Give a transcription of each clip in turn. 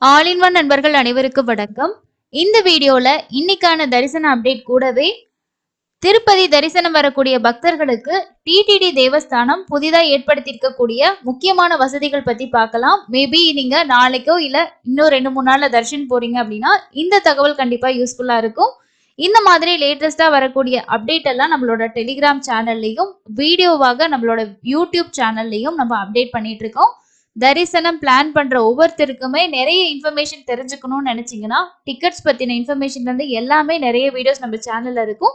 All in one நண்பர்கள் அனைவருக்கும் வணக்கம். இந்த வீடியோல இன்னைக்கான தரிசன அப்டேட் கூடவே திருப்பதி தரிசனம் வரக்கூடிய பக்தர்களுக்கு டிடிடி தேவஸ்தானம் புதிதா ஏற்படுத்தியிருக்கக்கூடிய முக்கியமான வசதிகள் பத்தி பார்க்கலாம். மேபி நீங்க நாளைக்கோ இல்ல இன்னும் 2-3 நாள்ல தரிசனம் போறீங்க அப்படின்னா இந்த தகவல் கண்டிப்பா யூஸ்ஃபுல்லா இருக்கும். இந்த மாதிரி லேட்டஸ்டா வரக்கூடிய அப்டேட் எல்லாம் நம்மளோட டெலிகிராம் சேனல்லையும் வீடியோவாக நம்மளோட யூடியூப் சேனல்லையும் நம்ம அப்டேட் பண்ணிட்டு இருக்கோம். தரிசனம் பிளான் பண்ற ஒவ்வொருத்தருக்குமே நிறைய இன்ஃபர்மேஷன் தெரிஞ்சுக்கணும்னு நினைச்சீங்கன்னா டிக்கெட்ஸ் பத்தின இன்ஃபர்மேஷன்ல இருந்து எல்லாமே நிறைய வீடியோஸ் நம்ம சேனல்ல இருக்கும்.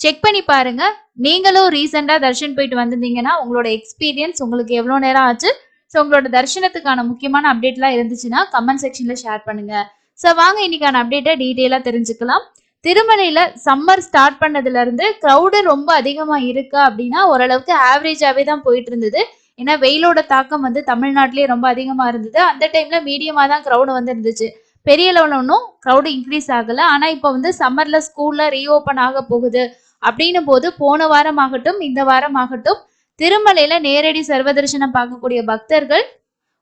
செக் பண்ணி பாருங்க. நீங்களும் ரீசெண்டா தர்ஷன் போயிட்டு வந்திருந்தீங்கன்னா உங்களோட எக்ஸ்பீரியன்ஸ் உங்களுக்கு எவ்வளவு நேரம் ஆச்சு, ஸோ உங்களோட தரிசனத்துக்கான முக்கியமான அப்டேட்லாம் இருந்துச்சுன்னா கமெண்ட் செக்ஷன்ல ஷேர் பண்ணுங்க. ஸோ வாங்க இன்னைக்கான அப்டேட்டை டீட்டெயிலா தெரிஞ்சுக்கலாம். திருமலையில சம்மர் ஸ்டார்ட் பண்ணதுல இருந்து கிரௌடு ரொம்ப அதிகமா இருக்கா அப்படின்னா ஓரளவுக்கு ஆவரேஜாவே தான் போயிட்டு இருந்தது. ஏன்னா வெயிலோட தாக்கம் வந்து தமிழ்நாட்டிலேயே ரொம்ப அதிகமா இருந்தது. அந்த டைம்ல மீடியமா தான் கிரௌடு வந்து இருந்துச்சு. பெரிய லெவலில் ஒன்றும் க்ரௌடு இன்க்ரீஸ் ஆகல. ஆனா இப்போ வந்து சம்மர்ல ஸ்கூல்ல ரீஓப்பன் ஆக போகுது அப்படின்னும் போது போன வாரம் ஆகட்டும் இந்த வாரம் ஆகட்டும் திருமலையில நேரடி சர்வதரிசனம் பார்க்கக்கூடிய பக்தர்கள்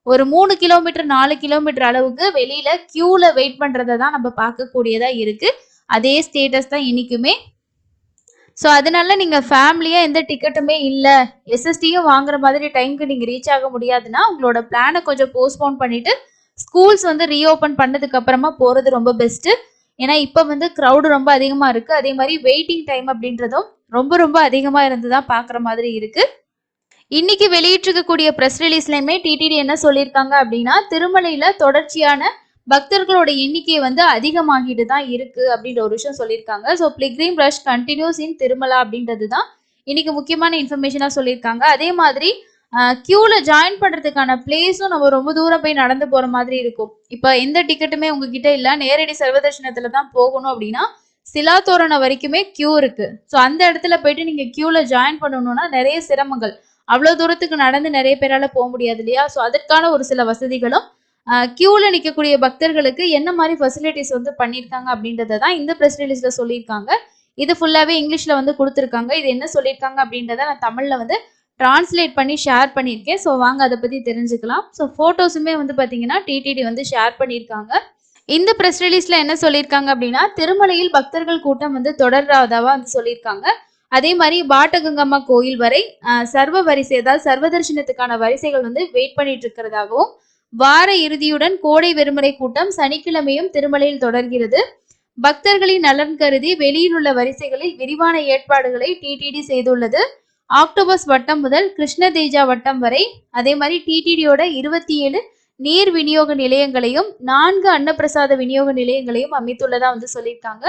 ஒரு 3 கிலோமீட்டர் 4 கிலோமீட்டர் அளவுக்கு வெளியில கியூல வெயிட் பண்றதை தான் நம்ம பார்க்கக்கூடியதா இருக்கு. அதே ஸ்டேட்டஸ் தான் இன்னைக்குமே. ஸோ அதனால நீங்க ஃபேமிலியா எந்த டிக்கெட்டுமே இல்லை, எஸ்எஸ்டியும் வாங்குற மாதிரி டைமுக்கு நீங்க ரீச் ஆக முடியாதுன்னா உங்களோட பிளானை கொஞ்சம் போஸ்ட்போன் பண்ணிட்டு ஸ்கூல்ஸ் வந்து ரீஓப்பன் பண்ணதுக்கு அப்புறமா போறது ரொம்ப பெஸ்ட். ஏன்னா இப்போ வந்து க்ரௌடு ரொம்ப அதிகமா இருக்கு. அதே மாதிரி வெயிட்டிங் டைம் அப்படின்றதும் ரொம்ப ரொம்ப அதிகமா இருந்து தான் பார்க்குற மாதிரி இருக்கு. இன்னைக்கு வெளியிட்டிருக்கக்கூடிய ப்ரெஸ் ரிலீஸ்லையுமே டிடிடி என்ன சொல்லியிருக்காங்க அப்படின்னா திருமலையில தொடர்ச்சியான பக்தர்களோட எண்ணிக்கை வந்து அதிகமாகிட்டு தான் இருக்கு அப்படின்ற ஒரு விஷயம் சொல்லியிருக்காங்க. ஸோ பிலிக்ரிம் ரஷ் கண்டினியூஸ் இன் திருமலா அப்படின்றது தான் இன்னைக்கு முக்கியமான இன்ஃபர்மேஷனாக சொல்லியிருக்காங்க. அதே மாதிரி கியூல ஜாயின் பண்றதுக்கான பிளேஸும் நம்ம ரொம்ப தூரம் போய் நடந்து போற மாதிரி இருக்கும். இப்போ எந்த டிக்கெட்டுமே உங்ககிட்ட இல்லை, நேரடி சர்வதர்ஷனத்துல தான் போகணும் அப்படின்னா சிலாத்தோரணம் வரைக்குமே கியூ இருக்கு. ஸோ அந்த இடத்துல போயிட்டு நீங்க கியூல ஜாயின் பண்ணணும்னா நிறைய சிரமங்கள். அவ்வளவு தூரத்துக்கு நடந்து நிறைய பேரால போக முடியாது இல்லையா? ஸோ அதற்கான ஒரு சில வசதிகளும் கியூல நிற்கக்கூடிய பக்தர்களுக்கு என்ன மாதிரி ஃபெசிலிட்டிஸ் வந்து பண்ணியிருக்காங்க அப்படின்றத தான் இந்த ப்ரெஸ் ரிலீஸ்ல சொல்லியிருக்காங்க. இது ஃபுல்லாவே இங்கிலீஷ்ல வந்து கொடுத்துருக்காங்க. இது என்ன சொல்லியிருக்காங்க அப்படின்றத நான் தமிழ்ல வந்து டிரான்ஸ்லேட் பண்ணி ஷேர் பண்ணியிருக்கேன். ஸோ வாங்க அதை பத்தி தெரிஞ்சுக்கலாம். ஸோ போட்டோஸுமே வந்து பாத்தீங்கன்னா டிடிடி வந்து ஷேர் பண்ணியிருக்காங்க. இந்த ப்ரெஸ் ரிலீஸ்ல என்ன சொல்லியிருக்காங்க அப்படின்னா திருமலையில் பக்தர்கள் கூட்டம் வந்து தொடர்றதாவா வந்து சொல்லியிருக்காங்க. அதே மாதிரி பாட்டகங்கம்மா கோயில் வரை சர்வ வரிசை, அதாவது சர்வதர்ஷனத்துக்கான வரிசைகள் வந்து வெயிட் பண்ணிட்டு இருக்கிறதாகவும், வார இறுதியுடன் கோடை விடுமுறை கூட்டம் சனிக்கிழமையும் திருமலையில் தொடர்கிறது. பக்தர்களின் நலன் கருதி வெளியில் உள்ள வரிசைகளில் விரிவான ஏற்பாடுகளை டிடிடி செய்துள்ளது. ஆக்டோபஸ் வட்டம் முதல் கிருஷ்ணதேஜா வட்டம் வரை, அதே மாதிரி டிடிடியோட 27 நீர் விநியோக நிலையங்களையும் 4 அன்னப்பிரசாத விநியோக நிலையங்களையும் அமைத்துள்ளதா வந்து சொல்லியிருக்காங்க.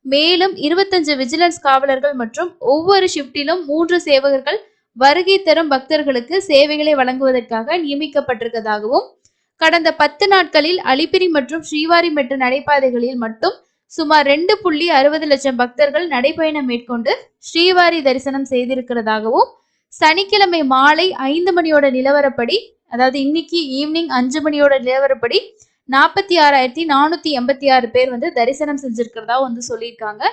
மேலும் 25 விஜிலன்ஸ் காவலர்கள் மற்றும் ஒவ்வொரு ஷிப்டிலும் 3 சேவகர்கள் வருகை தரும் பக்தர்களுக்கு சேவைகளை வழங்குவதற்காக நியமிக்கப்பட்டிருப்பதாகவும், கடந்த 10 நாட்களில் அலிப்பிரி மற்றும் ஸ்ரீவாரிமெட்டு நடைபாதைகளில் மட்டும் சுமார் 2.60 லட்சம் பக்தர்கள் நடைபயணம் மேற்கொண்டு ஸ்ரீவாரி தரிசனம் செய்திருக்கிறதாகவும், சனிக்கிழமை மாலை 5 மணியோட நிலவரப்படி, அதாவது இன்னைக்கு ஈவினிங் 5 மணியோட நிலவரப்படி 46,486 பேர் வந்து தரிசனம் செஞ்சிருக்கிறதா வந்து சொல்லியிருக்காங்க.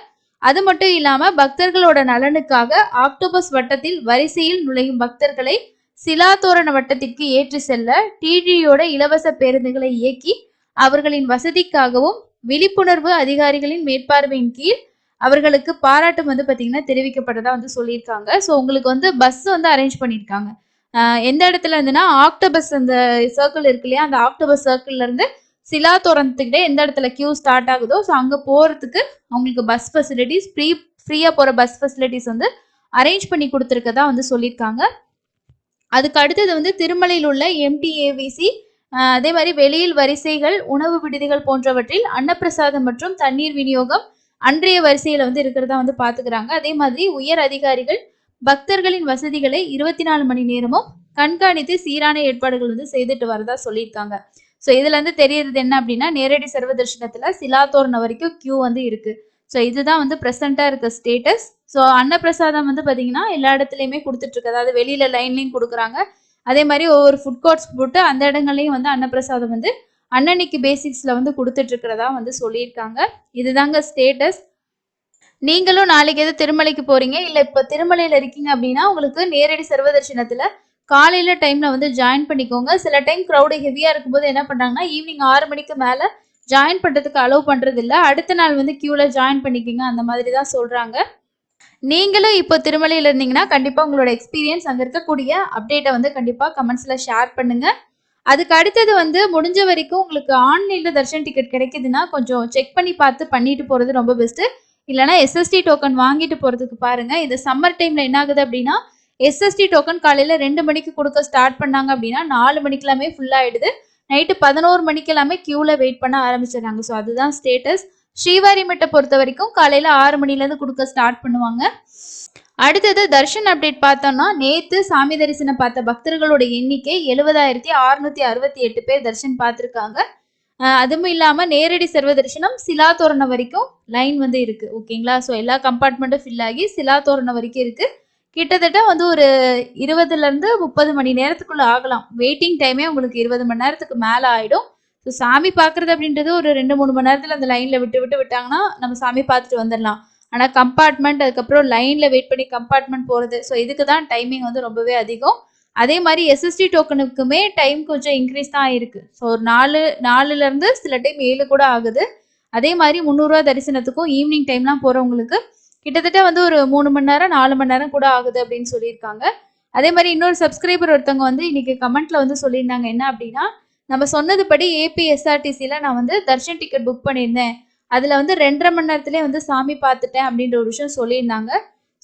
அது மட்டும் இல்லாம பக்தர்களோட நலனுக்காக ஆக்டோபஸ் வட்டத்தில் வரிசையில் நுழையும் பக்தர்களை சிலாத்தோரண வட்டத்திற்கு ஏற்றி செல்ல டிடியோட இலவச பேருந்துகளை இயக்கி அவர்களின் வசதிக்காகவும் விழிப்புணர்வு அதிகாரிகளின் மேற்பார்வையின் கீழ் அவர்களுக்கு பாராட்டும் வந்து பாத்தீங்கன்னா தெரிவிக்கப்பட்டதா வந்து சொல்லியிருக்காங்க. ஸோ உங்களுக்கு வந்து பஸ் வந்து அரேஞ்ச் பண்ணியிருக்காங்க. எந்த இடத்துல இருந்துன்னா ஆக்டோபஸ் அந்த சர்க்கிள் இருக்கு இல்லையா, அந்த ஆக்டோபஸ் சர்க்கிள்ல இருந்து சிலாத்தோரணத்துக்கிட்டே எந்த இடத்துல கியூ ஸ்டார்ட் ஆகுதோ ஸோ அங்கே போகிறதுக்கு அவங்களுக்கு பஸ் ஃபெசிலிட்டிஸ் ஃப்ரீயாக போகிற பஸ் ஃபெசிலிட்டிஸ் வந்து அரேஞ்ச் பண்ணி கொடுத்துருக்கதா வந்து சொல்லியிருக்காங்க. அதுக்கு அடுத்தது வந்து திருமலையில் உள்ள எம்டிஏவிசி, அதே மாதிரி வெளியில் வரிசைகள், உணவு விடுதிகள் போன்றவற்றில் அன்னப்பிரசாதம் மற்றும் தண்ணீர் விநியோகம் அன்றைய வரிசையில வந்து இருக்கிறதா வந்து பாத்துக்கிறாங்க. அதே மாதிரி உயர் அதிகாரிகள் பக்தர்களின் வசதிகளை 24 மணி நேரமும் கண்காணித்து சீரான ஏற்பாடுகள் வந்து செய்துட்டு வரதா சொல்லியிருக்காங்க. ஸோ இதுல இருந்து தெரியறது என்ன அப்படின்னா நேரடி சர்வ தரிசனத்துல சிலாத்தோரணம் வரைக்கும் கியூ வந்து இருக்கு. ஸோ இதுதான் வந்து ப்ரெசண்டா இருக்க ஸ்டேட்டஸ். ஸோ அன்னப்பிரசாதம் வந்து பாத்தீங்கன்னா எல்லா இடத்துலையுமே கொடுத்துட்டு இருக்கு. அதாவது வெளியில லைன்லையும் கொடுக்குறாங்க. அதே மாதிரி ஒவ்வொரு ஃபுட் கோர்ட்ஸ் போட்டு அந்த இடங்கள்லையும் வந்து அன்னப்பிரசாதம் வந்து அன்னன்னைக்கு பேசிக்ஸ்ல வந்து கொடுத்துட்டு இருக்கிறதா வந்து சொல்லியிருக்காங்க. இதுதாங்க ஸ்டேட்டஸ். நீங்களும் நாளைக்கு எது திருமலைக்கு போறீங்க இல்ல இப்ப திருமலையில இருக்கீங்க அப்படின்னா உங்களுக்கு நேரடி சர்வதர்ஷனத்துல காலையில டைம்ல வந்து ஜாயின் பண்ணிக்கோங்க. சில டைம் க்ரௌடு ஹெவியா இருக்கும்போது என்ன பண்றாங்கன்னா, ஈவினிங் 6 மணிக்கு மேல ஜாயின் பண்றதுக்கு அலோவ் பண்றதில்ல. அடுத்த நாள் வந்து கியூல ஜாயின் பண்ணிக்கங்க அந்த மாதிரி தான் சொல்றாங்க. நீங்களும் இப்போ திருமலையில இருந்தீங்கன்னா, கண்டிப்பா உங்களோட எக்ஸ்பீரியன்ஸ் அங்க இருக்கக்கூடிய அப்டேட்ட வந்து கண்டிப்பா கமெண்ட்ஸ்ல ஷேர் பண்ணுங்க. அதுக்கு அடுத்தது வந்து முடிஞ்ச வரைக்கும் உங்களுக்கு ஆன்லைன்ல தர்ஷன் டிக்கெட் கிடைக்குதுன்னா, கொஞ்சம் செக் பண்ணி பார்த்து பண்ணிட்டு போறது ரொம்ப பெஸ்ட்டு. இல்லன்னா எஸ்எஸ்டி டோக்கன் வாங்கிட்டு போறதுக்கு பாருங்க. இது சம்மர் டைம்ல என்ன ஆகுது அப்டின்னா, எஸ்எஸ்டி டோக்கன் காலையில 2 மணிக்கு குடுக்க ஸ்டார்ட் பண்ணாங்க அப்டின்னா, 4 மணிக்கெல்லாமே ஃபுல் ஆயிடுது. நைட்டு 11 மணிக்கெல்லாமே கியூல வெயிட் பண்ண ஆரம்பிச்சுடுறாங்க. ஸோ அதுதான் ஸ்டேட்டஸ். ஸ்ரீவாரிமட்ட பொறுத்த வரைக்கும் காலையில 6 மணிலேருந்து குடுக்க ஸ்டார்ட் பண்ணுவாங்க. அடுத்தது தர்ஷன் அப்டேட் பார்த்தோம்னா, நேத்து சாமி தரிசனம் பார்த்த பக்தர்களோட எண்ணிக்கை 70,668 பேர் தர்ஷன் பார்த்துருக்காங்க. அதுவும் இல்லாம நேரடி சர்வ தரிசனம் சிலா தோரணம் வரைக்கும் லைன் வந்து இருக்கு. ஓகேங்களா? ஸோ எல்லா கம்பார்ட்மெண்ட்டும் ஃபில் ஆகி சிலா தோரணம் வரைக்கும் இருக்கு. கிட்டத்தட்ட வந்து ஒரு 20லேருந்து 30 மணி நேரத்துக்குள்ள ஆகலாம். வெயிட்டிங் டைமே உங்களுக்கு 20 மணி நேரத்துக்கு மேல ஆயிடும். ஸோ சாமி பார்க்குறது அப்படின்றது ஒரு 2, 3 மணி நேரத்துல அந்த லைன்ல விட்டாங்கன்னா, நம்ம சாமி பார்த்துட்டு வந்துடலாம். ஆனா கம்பார்ட்மெண்ட், அதுக்கப்புறம் லைன்ல வெயிட் பண்ணி கம்பார்ட்மெண்ட் போறது. ஸோ இதுக்கு தான் டைமிங் வந்து ரொம்பவே அதிகம். அதே மாதிரி எஸ்எஸ்டி டோக்கனுக்குமே டைம் கொஞ்சம் இன்க்ரீஸ் தான் ஆயிருக்கு. ஸோ ஒரு 4லேருந்து சில டைம் 7 கூட ஆகுது. அதே மாதிரி ரூ. 300 தரிசனத்துக்கும் ஈவினிங் டைம்லாம் போறவங்களுக்கு கிட்டத்தட்ட வந்து ஒரு 3 மணி நேரம் 4 மணி நேரம் கூட ஆகுது அப்படின்னு சொல்லியிருக்காங்க. அதே மாதிரி இன்னொரு சப்ஸ்கிரைபர் ஒருத்தவங்க வந்து இன்னைக்கு கமெண்ட்ல வந்து சொல்லியிருந்தாங்க என்ன அப்படின்னா, நம்ம சொன்னதுபடி ஏபிஎஸ்ஆர்டிசியில் நான் வந்து தர்ஷன் டிக்கெட் புக் பண்ணியிருந்தேன். அதில் வந்து 2.5 மணி நேரத்துலேயே வந்து சாமி பார்த்துட்டேன் அப்படின்ற ஒரு விஷயம் சொல்லியிருந்தாங்க.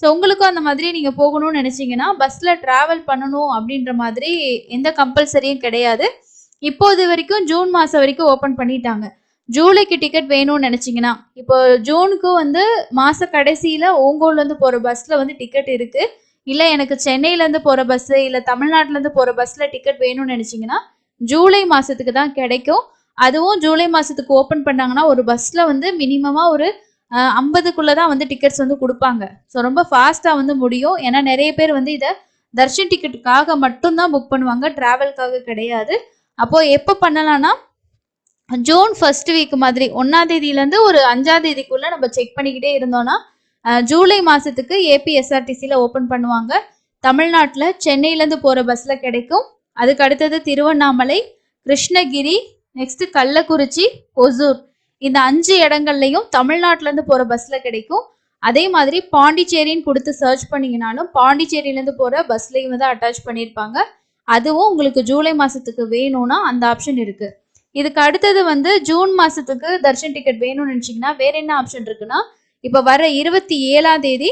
ஸோ உங்களுக்கும் அந்த மாதிரி நீங்கள் போகணும்னு நினச்சிங்கன்னா பஸ்ஸில் ட்ராவல் பண்ணணும் அப்படின்ற மாதிரி எந்த கம்பல்சரியும் கிடையாது. இப்போது வரைக்கும் ஜூன் மாதம் வரைக்கும் ஓப்பன் பண்ணிட்டாங்க. ஜூலைக்கு டிக்கெட் வேணும்னு நினச்சிங்கன்னா, இப்போ ஜூனுக்கு வந்து மாத கடைசியில் ஓங்கோல்லேருந்து போகிற பஸ்ஸில் வந்து டிக்கெட் இருக்குது. இல்லை எனக்கு சென்னையிலேருந்து போகிற பஸ்ஸு இல்லை தமிழ்நாட்டிலேருந்து போகிற பஸ்ஸில் டிக்கெட் வேணும்னு நினச்சிங்கன்னா ஜூலை மாதத்துக்கு தான் கிடைக்கும். அதுவும் ஜூலை மாதத்துக்கு ஓப்பன் பண்ணாங்கன்னா ஒரு பஸ்ஸில் வந்து மினிமமாக ஒரு 50க்குள்ளே தான் வந்து டிக்கெட்ஸ் வந்து கொடுப்பாங்க. ஸோ ரொம்ப ஃபாஸ்ட்டாக வந்து முடியும். ஏன்னா நிறைய பேர் வந்து இதை தர்ஷன் டிக்கெட்டுக்காக மட்டும்தான் புக் பண்ணுவாங்க, ட்ராவல்காக கிடையாது. அப்போது எப்போ பண்ணலான்னா ஜூன் ஃபர்ஸ்ட் வீக் மாதிரி 1ஆம் தேதியிலேருந்து ஒரு 5ஆம் தேதிக்குள்ளே நம்ம செக் பண்ணிக்கிட்டே இருந்தோம்னா ஜூலை மாதத்துக்கு ஏபிஎஸ்ஆர்டிசியில் ஓப்பன் பண்ணுவாங்க. தமிழ்நாட்டில் சென்னையிலேருந்து போகிற பஸ்ஸில் கிடைக்கும். அதுக்கு அடுத்தது திருவண்ணாமலை, கிருஷ்ணகிரி, நெக்ஸ்ட் கள்ளக்குறிச்சி, ஒசூர், இந்த 5 இடங்கள்லையும் தமிழ்நாட்டிலேருந்து போகிற பஸ்ஸில் கிடைக்கும். அதே மாதிரி பாண்டிச்சேரின்னு கொடுத்து சர்ச் பண்ணிங்கனாலும் பாண்டிச்சேரியிலேருந்து போகிற பஸ்லையும் வந்து அட்டாச் பண்ணியிருப்பாங்க. அதுவும் உங்களுக்கு ஜூலை மாதத்துக்கு வேணும்னா அந்த ஆப்ஷன் இருக்குது. இதுக்கு அடுத்தது வந்து ஜூன் மாதத்துக்கு தர்ஷன் டிக்கெட் வேணும்னு நினச்சிங்கன்னா வேற என்ன ஆப்ஷன் இருக்குன்னா, இப்போ வர 27ஆம் தேதி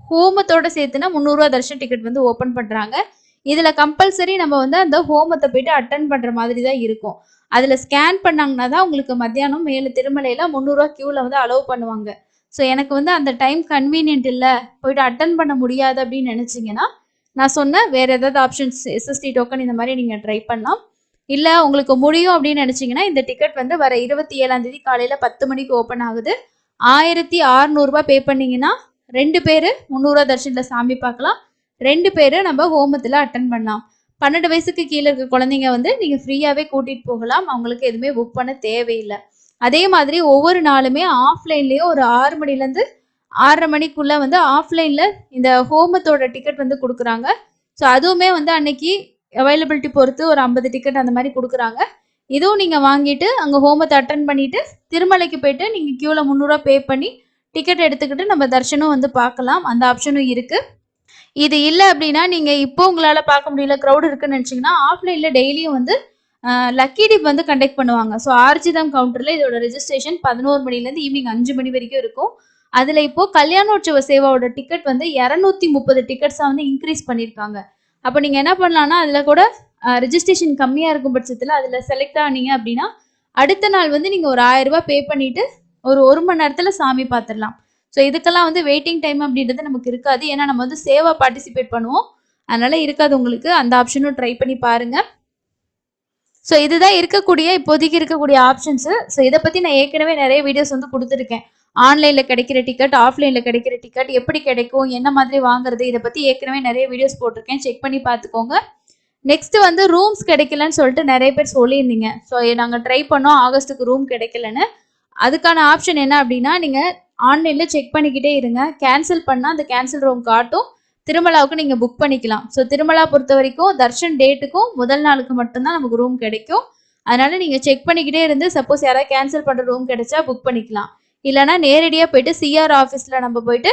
ஹோமத்தோட சேர்த்துனா 300 தர்ஷன் டிக்கெட் வந்து ஓப்பன் பண்ணுறாங்க. இதில் கம்பல்சரி நம்ம வந்து அந்த ஹோமத்தை போயிட்டு அட்டன் பண்ணுற மாதிரி தான் இருக்கும். அதில் ஸ்கேன் பண்ணாங்கன்னா தான் உங்களுக்கு மத்தியானம் மேலே திருமலையில் 300 கியூவில் வந்து அலோவ் பண்ணுவாங்க. ஸோ எனக்கு வந்து அந்த டைம் கன்வீனியன்ட் இல்லை, போயிட்டு அட்டன் பண்ண முடியாது அப்படின்னு நினச்சிங்கன்னா நான் சொன்ன வேறு ஏதாவது ஆப்ஷன்ஸ் எஸ்எஸ்டி டோக்கன் இந்த மாதிரி நீங்கள் ட்ரை பண்ணலாம். இல்லை உங்களுக்கு முடியும் அப்படின்னு நினச்சிங்கன்னா இந்த டிக்கெட் வந்து வர 27ஆம் தேதி காலையில் 10 மணிக்கு ஓப்பன் ஆகுது. 1600 பே பண்ணிங்கன்னா 2 பேர் 300 தர்ஷனில் சாமி பார்க்கலாம். 2 பேர் நம்ம ஹோமத்தில் அட்டன் பண்ணலாம். 12 வயசுக்கு கீழே இருக்க குழந்தைங்க வந்து நீங்கள் ஃப்ரீயாகவே கூட்டிகிட்டு போகலாம். அவங்களுக்கு எதுவுமே புக் பண்ண தேவையில்லை. அதே மாதிரி ஒவ்வொரு நாளுமே ஆஃப்லைன்லேயே ஒரு 6 மணிலேருந்து 6:30 மணிக்குள்ளே வந்து ஆஃப்லைனில் இந்த ஹோமத்தோட டிக்கெட் வந்து கொடுக்குறாங்க. ஸோ அதுவுமே வந்து அன்னைக்கு அவைலபிலிட்டி பொறுத்து ஒரு 50 டிக்கெட் அந்த மாதிரி கொடுக்குறாங்க. இதுவும் நீங்கள் வாங்கிட்டு அங்கே ஹோமத்தை அட்டன் பண்ணிவிட்டு திருமலைக்கு போயிட்டு நீங்கள் கியூவில் 300 பே பண்ணி டிக்கெட் எடுத்துக்கிட்டு நம்ம தர்ஷனம் வந்து பார்க்கலாம். அந்த ஆப்ஷனும் இருக்குது. இது இல்லை அப்படின்னா நீங்கள் இப்போ உங்களால் பார்க்க முடியல, க்ரௌட் இருக்குன்னு நினச்சிங்கன்னா ஆஃப்லைனில் டெய்லியும் வந்து லக்கி டிப் வந்து கண்டக்ட் பண்ணுவாங்க. ஸோ ஆர்ஜிதம் கவுண்டரில் இதோட ரெஜிஸ்ட்ரேஷன் 11 மணிலேருந்து ஈவினிங் 5 மணி வரைக்கும் இருக்கும். அதில் இப்போது கல்யாணோற்சவ சேவாவோட டிக்கெட் வந்து 230 டிக்கெட்ஸாக வந்து இன்க்ரீஸ் பண்ணியிருக்காங்க. அப்போ நீங்கள் என்ன பண்ணலான்னா அதில் கூட ரெஜிஸ்ட்ரேஷன் கம்மியாக இருக்கும் பட்சத்தில் அதில் செலக்ட் ஆனீங்க அப்படின்னா அடுத்த நாள் வந்து நீங்கள் ஒரு 1000 ரூபாய் பே பண்ணிவிட்டு ஒரு மணி நேரத்தில் சாமி பார்த்துடலாம். ஸோ இதுக்கெல்லாம் வந்து வெயிட்டிங் டைம் அப்படின்றது நமக்கு இருக்காது. ஏன்னா நம்ம வந்து சேவா பார்ட்டிசிபேட் பண்ணுவோம், அதனால இருக்காது உங்களுக்கு. அந்த ஆப்ஷனும் ட்ரை பண்ணி பாருங்கள். ஸோ இதுதான் இப்போதைக்கு இருக்கக்கூடிய ஆப்ஷன்ஸு. ஸோ இதை பற்றி நான் ஏற்கனவே நிறைய வீடியோஸ் வந்து கொடுத்துருக்கேன். ஆன்லைனில் கிடைக்கிற டிக்கெட், ஆஃப்லைனில் கிடைக்கிற டிக்கெட் எப்படி கிடைக்கும், என்ன மாதிரி வாங்குறது, இதை பற்றி ஏற்கனவே நிறைய வீடியோஸ் போட்டிருக்கேன். செக் பண்ணி பார்த்துக்கோங்க. நெக்ஸ்ட் வந்து ரூம்ஸ் கிடைக்கலன்னு சொல்லிட்டு நிறைய பேர் சொல்லியிருந்தீங்க. ஸோ நாங்கள் ட்ரை பண்ணோம், ஆகஸ்ட்டுக்கு ரூம் கிடைக்கலன்னு. அதுக்கான ஆப்ஷன் என்ன அப்படின்னா, நீங்கள் ஆன்லைனில் செக் பண்ணிக்கிட்டே இருங்க. கேன்சல் பண்ணால் அந்த கேன்சல் ரூம் காட்டும். திருமலாவுக்கு நீங்க புக் பண்ணிக்கலாம். ஸோ திருமலா பொறுத்த வரைக்கும் தர்ஷன் டேட்டுக்கும் முதல் நாளுக்கு மட்டும்தான் நமக்கு ரூம் கிடைக்கும். அதனால நீங்க செக் பண்ணிக்கிட்டே இருந்து சப்போஸ் யாராவது கேன்சல் பண்ற ரூம் கிடைச்சா புக் பண்ணிக்கலாம். இல்லைன்னா நேரடியா போயிட்டு சிஆர் ஆஃபீஸ்ல நம்ம போயிட்டு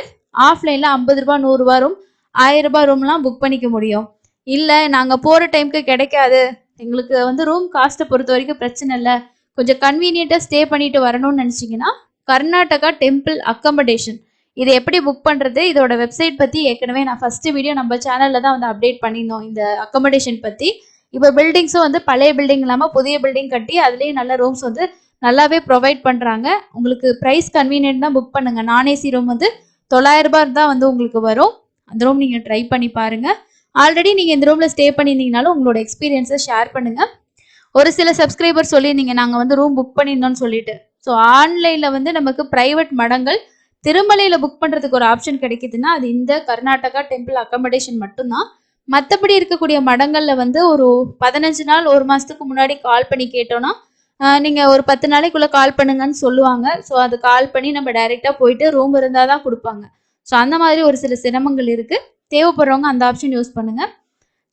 ஆஃப்லைன்ல 50 ரூபாய் 100 ரூபாய் ரூம் 1000 ரூபாய் ரூம்லாம் புக் பண்ணிக்க முடியும். இல்ல நாங்க போற டைமுக்கு கிடைக்காது, எங்களுக்கு வந்து ரூம் காஸ்ட்டை பொறுத்த வரைக்கும் பிரச்சனை இல்லை, கொஞ்சம் கன்வீனியன்ட்டா ஸ்டே பண்ணிட்டு வரணும்னு நினைச்சீங்கன்னா கர்நாடகா டெம்பிள் அக்கமடேஷன் இதை எப்படி புக் பண்றது, இதோட வெப்சைட் பத்தி ஏற்கனவே நான் ஃபர்ஸ்ட் வீடியோ நம்ம சேனல்ல தான் வந்து அப்டேட் பண்ணியிருந்தோம் இந்த அக்கமடேஷன் பத்தி. இப்போ பில்டிங்ஸும் வந்து பழைய பில்டிங் இல்லாமல் புதிய பில்டிங் கட்டி அதுலேயும் நல்ல ரூம்ஸ் வந்து நல்லாவே ப்ரொவைட் பண்ணுறாங்க. உங்களுக்கு ப்ரைஸ் கன்வீனியன்ட் தான் புக் பண்ணுங்க. நான் ஏசி ரூம் வந்து 900 ரூபாய் தான் வந்து உங்களுக்கு வரும். அந்த ரூம் நீங்கள் ட்ரை பண்ணி பாருங்க. ஆல்ரெடி நீங்கள் இந்த ரூமில் ஸ்டே பண்ணியிருந்தீங்கனாலும் உங்களோட எக்ஸ்பீரியன்ஸை ஷேர் பண்ணுங்க. ஒரு சில சப்ஸ்கிரைபர் சொல்லியிருந்தீங்க நாங்கள் வந்து ரூம் புக் பண்ணியிருந்தோம்னு சொல்லிட்டு. ஸோ ஆன்லைனில் வந்து நமக்கு ப்ரைவேட் மடங்கள் திருமலையில் புக் பண்ணுறதுக்கு ஒரு ஆப்ஷன் கிடைக்குதுன்னா அது இந்த கர்நாடகா டெம்பிள் அக்கமடேஷன் மட்டும்தான். மற்றபடி இருக்கக்கூடிய மடங்களில் வந்து ஒரு 15 நாள் 1 மாதத்துக்கு முன்னாடி கால் பண்ணி கேட்டோன்னா நீங்கள் ஒரு 10 நாளைக்குள்ளே கால் பண்ணுங்கன்னு சொல்லுவாங்க. ஸோ அது கால் பண்ணி நம்ம டைரெக்டாக போயிட்டு ரூம் இருந்தால் தான் கொடுப்பாங்க. ஸோ அந்த மாதிரி ஒரு சில சிரமங்கள் இருக்குது. தேவைப்படுறவங்க அந்த ஆப்ஷன் யூஸ் பண்ணுங்கள்.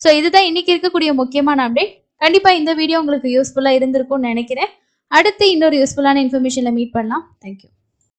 ஸோ இதுதான் இன்னைக்கு இருக்கக்கூடிய முக்கியமான அப்டேட். கண்டிப்பாக இந்த வீடியோ உங்களுக்கு யூஸ்ஃபுல்லாக இருந்திருக்கும்னு நினைக்கிறேன். அடுத்து இன்னொரு யூஸ்ஃபுல்லான இன்ஃபர்மேஷனில் மீட் பண்ணலாம். தேங்க்யூ.